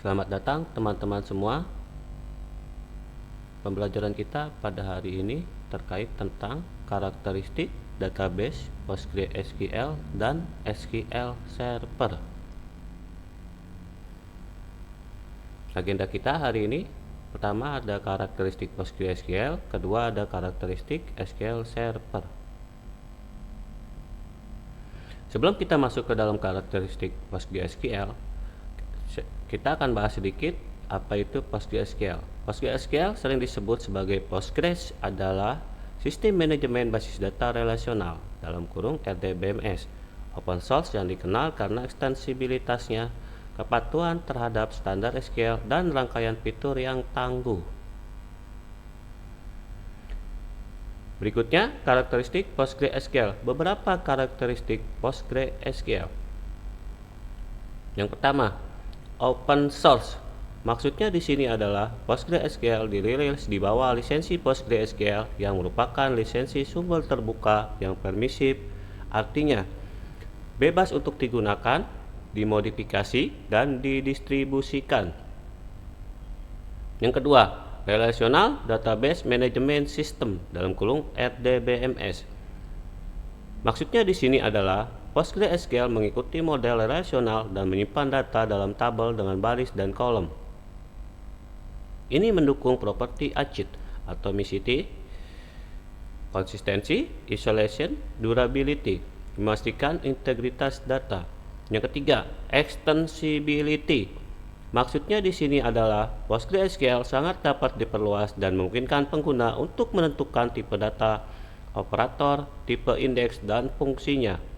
Selamat datang teman-teman semua. Pembelajaran kita pada hari ini terkait tentang karakteristik database PostgreSQL dan SQL Server. Agenda kita hari ini, pertama ada karakteristik PostgreSQL, kedua ada karakteristik SQL Server. Sebelum kita masuk ke dalam karakteristik PostgreSQL, kita akan bahas sedikit apa itu PostgreSQL. PostgreSQL sering disebut sebagai Postgres adalah sistem manajemen basis data relasional (RDBMS) open source yang dikenal karena ekstensibilitasnya, kepatuhan terhadap standar SQL, dan rangkaian fitur yang tangguh. Berikutnya, karakteristik PostgreSQL. Beberapa karakteristik PostgreSQL. Yang pertama, open source. Maksudnya di sini adalah PostgreSQL dirilis di bawah lisensi PostgreSQL yang merupakan lisensi sumber terbuka yang permisif, artinya bebas untuk digunakan, dimodifikasi, dan didistribusikan. Yang kedua, Relational Database Management System (RDBMS). Maksudnya di sini adalah PostgreSQL mengikuti model relasional dan menyimpan data dalam tabel dengan baris dan kolom. Ini mendukung properti ACID, atomicity, konsistensi, isolation, durability, memastikan integritas data. Yang ketiga, extensibility. Maksudnya di sini adalah PostgreSQL sangat dapat diperluas dan memungkinkan pengguna untuk menentukan tipe data, operator, tipe indeks, dan fungsinya.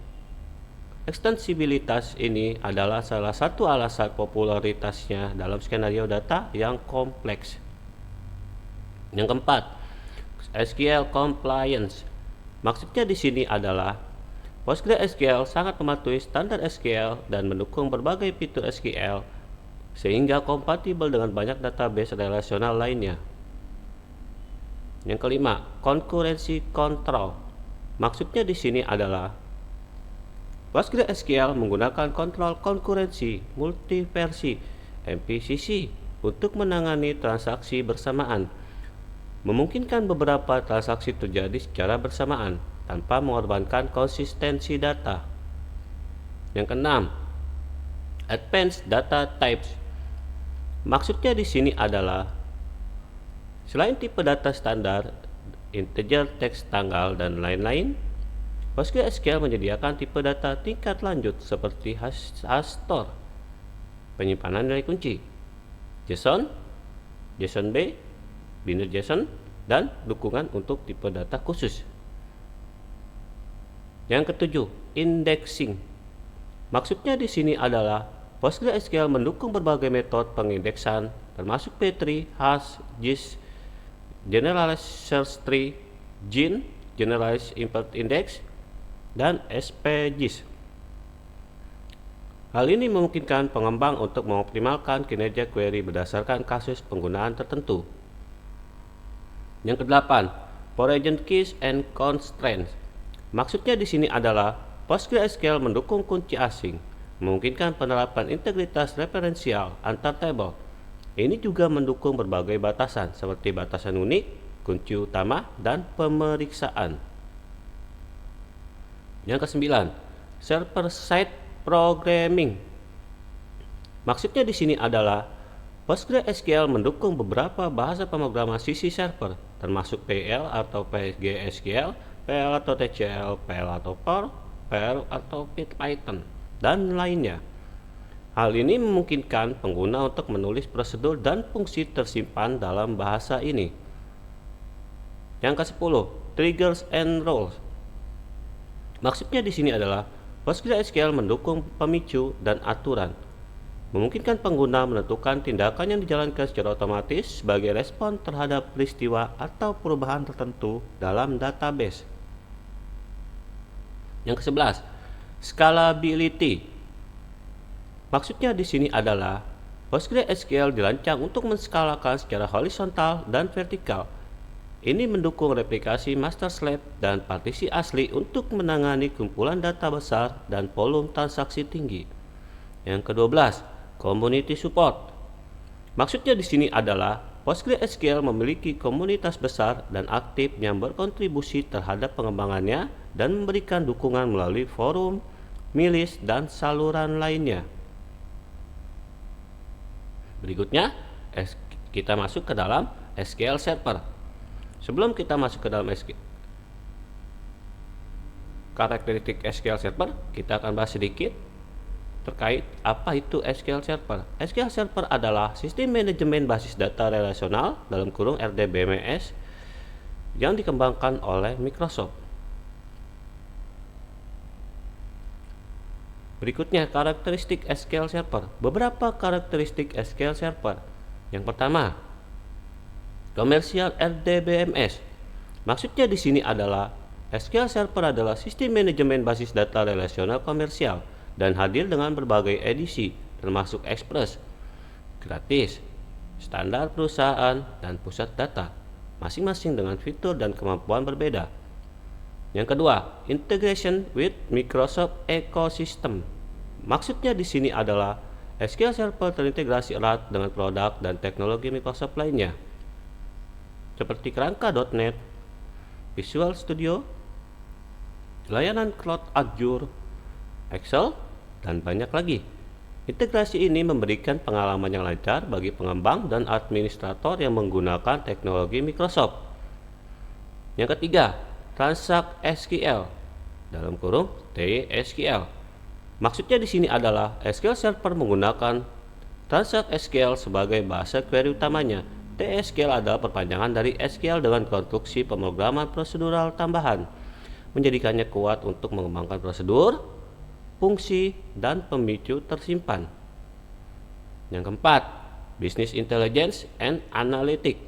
Ekstensibilitas ini adalah salah satu alasan popularitasnya dalam skenario data yang kompleks. Yang keempat, SQL compliance. Maksudnya di sini adalah PostgreSQL sangat mematuhi standar SQL dan mendukung berbagai fitur SQL sehingga kompatibel dengan banyak database relasional lainnya. Yang kelima, concurrency control. Maksudnya di sini adalah PostgreSQL menggunakan kontrol konkurensi multiversi (MPCC) untuk menangani transaksi bersamaan, memungkinkan beberapa transaksi terjadi secara bersamaan tanpa mengorbankan konsistensi data. Yang keenam, advanced data types. Maksudnya di sini adalah selain tipe data standar, integer, teks, tanggal, dan lain-lain, PostgreSQL menyediakan tipe data tingkat lanjut seperti hashstore, penyimpanan nilai kunci, JSON, JSON-B, binary JSON, dan dukungan untuk tipe data khusus. Yang ketujuh, indexing. Maksudnya di sini adalah PostgreSQL mendukung berbagai metode pengindeksan termasuk p-tree, hash, gis, generalized search tree, GIN, generalized import index, dan SPGIS. Hal ini memungkinkan pengembang untuk mengoptimalkan kinerja query berdasarkan kasus penggunaan tertentu. Yang kedelapan, foreign keys and constraints. Maksudnya di sini adalah PostgreSQL mendukung kunci asing, memungkinkan penerapan integritas referensial antar table. Ini juga mendukung berbagai batasan seperti batasan unik, kunci utama, dan pemeriksaan. Yang kesembilan, server-side programming. Maksudnya di sini adalah PostgreSQL mendukung beberapa bahasa pemrograman sisi server, termasuk PL atau PGSQL, PL atau TCL, PL atau POR, PL atau Python, dan lainnya. Hal ini memungkinkan pengguna untuk menulis prosedur dan fungsi tersimpan dalam bahasa ini. Yang ke-10, triggers and rules. Maksudnya di sini adalah PostgreSQL mendukung pemicu dan aturan, memungkinkan pengguna menentukan tindakan yang dijalankan secara otomatis sebagai respon terhadap peristiwa atau perubahan tertentu dalam database. Yang ke-11, scalability. Maksudnya di sini adalah PostgreSQL dirancang untuk menskalakan secara horizontal dan vertikal. Ini mendukung replikasi master slave dan partisi asli untuk menangani kumpulan data besar dan volume transaksi tinggi. Yang ke-12, community support. Maksudnya di sini adalah PostgreSQL memiliki komunitas besar dan aktif yang berkontribusi terhadap pengembangannya dan memberikan dukungan melalui forum, milis, dan saluran lainnya. Berikutnya, kita masuk ke dalam SQL Server. Sebelum kita masuk ke dalam karakteristik SQL Server, kita akan bahas sedikit terkait apa itu SQL Server. SQL Server adalah sistem manajemen basis data relasional (RDBMS) yang dikembangkan oleh Microsoft. Berikutnya karakteristik SQL Server. Beberapa karakteristik SQL Server. Yang pertama, komersial RDBMS. Maksudnya di sini adalah SQL Server adalah sistem manajemen basis data relasional komersial dan hadir dengan berbagai edisi, termasuk Express, gratis, standar perusahaan, dan pusat data, masing-masing dengan fitur dan kemampuan berbeda. Yang kedua, integration with Microsoft Ecosystem. Maksudnya di sini adalah SQL Server terintegrasi erat dengan produk dan teknologi Microsoft lainnya, seperti kerangka.NET, Visual Studio, layanan Cloud Azure, Excel, dan banyak lagi. Integrasi ini memberikan pengalaman yang lancar bagi pengembang dan administrator yang menggunakan teknologi Microsoft. Yang ketiga, Transact SQL (TSQL). Maksudnya di sini adalah SQL Server menggunakan Transact SQL sebagai bahasa query utamanya. TSQL adalah perpanjangan dari SQL dengan konstruksi pemrograman prosedural tambahan, menjadikannya kuat untuk mengembangkan prosedur, fungsi, dan pemicu tersimpan. Yang keempat, Business Intelligence and Analytics.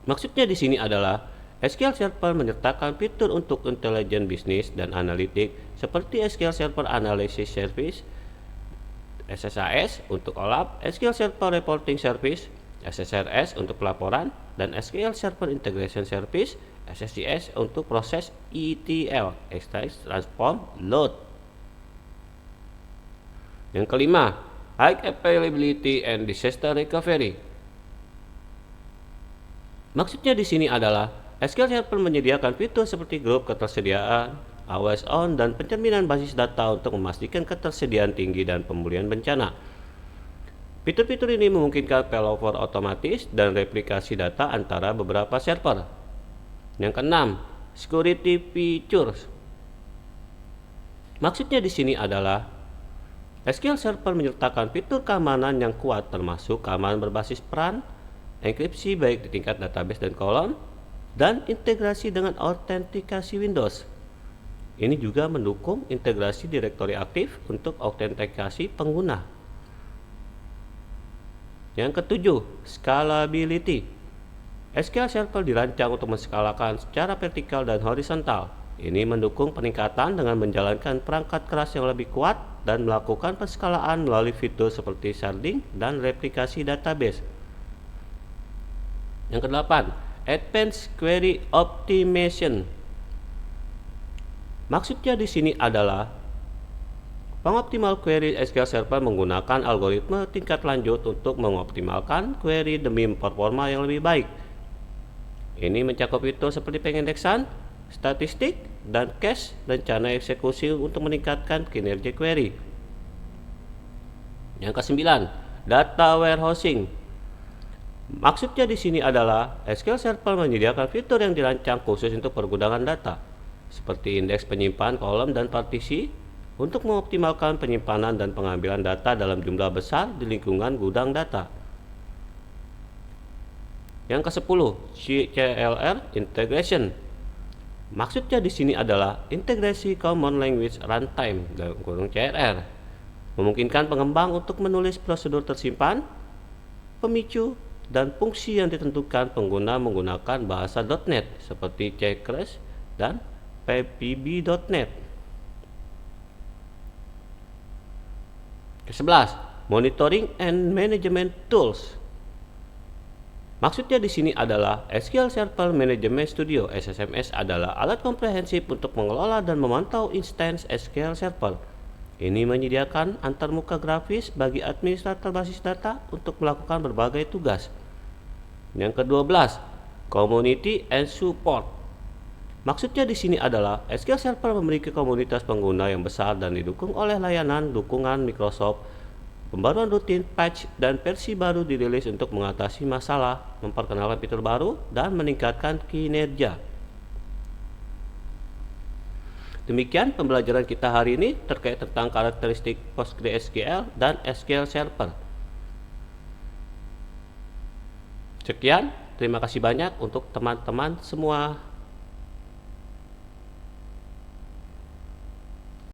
Maksudnya di sini adalah SQL Server menyertakan fitur untuk intelijen bisnis dan analitik seperti SQL Server Analysis Service (SSAS) untuk OLAP, SQL Server Reporting Service (SSRS) untuk pelaporan, dan SQL Server Integration Service SSIS untuk proses ETL (Extract, Transform, Load). Yang kelima, High Availability and Disaster Recovery. Maksudnya di sini adalah SQL Server menyediakan fitur seperti grup ketersediaan, always on, dan pencerminan basis data untuk memastikan ketersediaan tinggi dan pemulihan bencana. Fitur-fitur ini memungkinkan failover otomatis dan replikasi data antara beberapa server. Yang keenam, security features. Maksudnya di sini adalah SQL Server menyertakan fitur keamanan yang kuat termasuk keamanan berbasis peran, enkripsi baik di tingkat database dan kolom, dan integrasi dengan autentikasi Windows. Ini juga mendukung integrasi direktori aktif untuk autentikasi pengguna. Yang ketujuh, scalability. SQL Server dirancang untuk menskalakan secara vertikal dan horizontal. Ini mendukung peningkatan dengan menjalankan perangkat keras yang lebih kuat dan melakukan penskalaan melalui fitur seperti sharding dan replikasi database. Yang kedelapan, Advanced Query Optimization. Maksudnya di sini adalah pengoptimal query SQL Server menggunakan algoritma tingkat lanjut untuk mengoptimalkan query demi performa yang lebih baik. Ini mencakup fitur seperti pengindeksan, statistik, dan cache rencana eksekusi untuk meningkatkan kinerja query. Yang kesembilan, data warehousing. Maksudnya di sini adalah SQL Server menyediakan fitur yang dirancang khusus untuk pergudangan data, seperti indeks penyimpan kolom dan partisi, untuk mengoptimalkan penyimpanan dan pengambilan data dalam jumlah besar di lingkungan gudang data. Yang ke-10, CLR Integration. Maksudnya di sini adalah integrasi Common Language Runtime (CRR), memungkinkan pengembang untuk menulis prosedur tersimpan, pemicu, dan fungsi yang ditentukan pengguna menggunakan bahasa .NET seperti Checkers dan PHP.NET. Ke-11, Monitoring and Management Tools. Maksudnya di sini adalah SQL Server Management Studio (SSMS) adalah alat komprehensif untuk mengelola dan memantau instance SQL Server. Ini menyediakan antarmuka grafis bagi administrator basis data untuk melakukan berbagai tugas. Yang ke-12, Community and Support. Maksudnya di sini adalah SQL Server memiliki komunitas pengguna yang besar dan didukung oleh layanan dukungan Microsoft. Pembaruan rutin, patch, dan versi baru dirilis untuk mengatasi masalah, memperkenalkan fitur baru, dan meningkatkan kinerja. Demikian pembelajaran kita hari ini terkait tentang karakteristik PostgreSQL dan SQL Server. Sekian, terima kasih banyak untuk teman-teman semua.